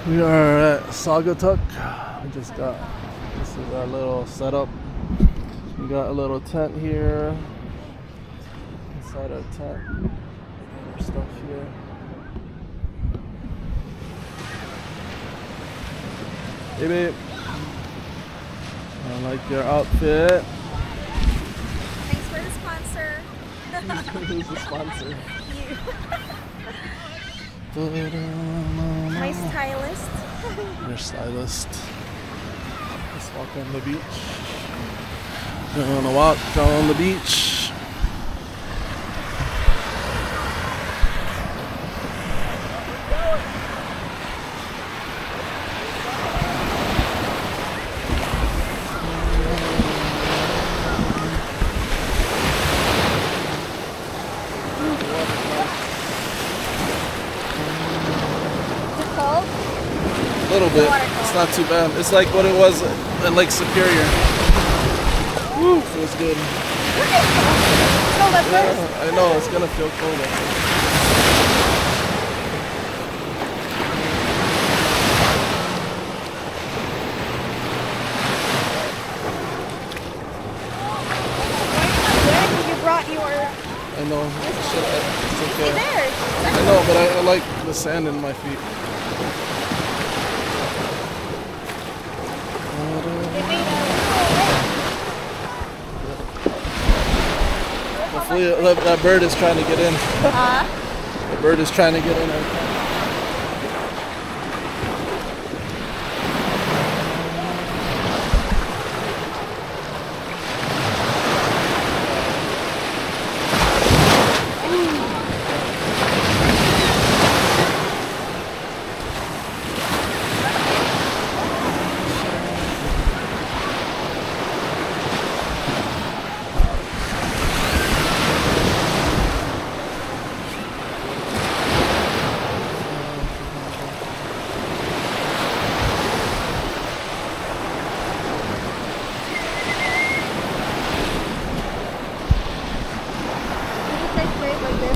We are at Saugatuck. We just got, this is our little setup. We got a little tent here. Inside our tent, we got our stuff here. Hey babe, I like your outfit. Thanks for the sponsor. Who's the sponsor? You. My stylist. Your stylist. Let's walk on the beach. We're gonna walk down the beach. A little bit. It's not too bad. It's like what it was at Lake Superior. Woo, feels good. Yeah, I know, it's gonna feel cold. You brought your... I know. It's okay. There. I know, but I like the sand in my feet. Hopefully that bird is trying to get in. The bird is trying to get in.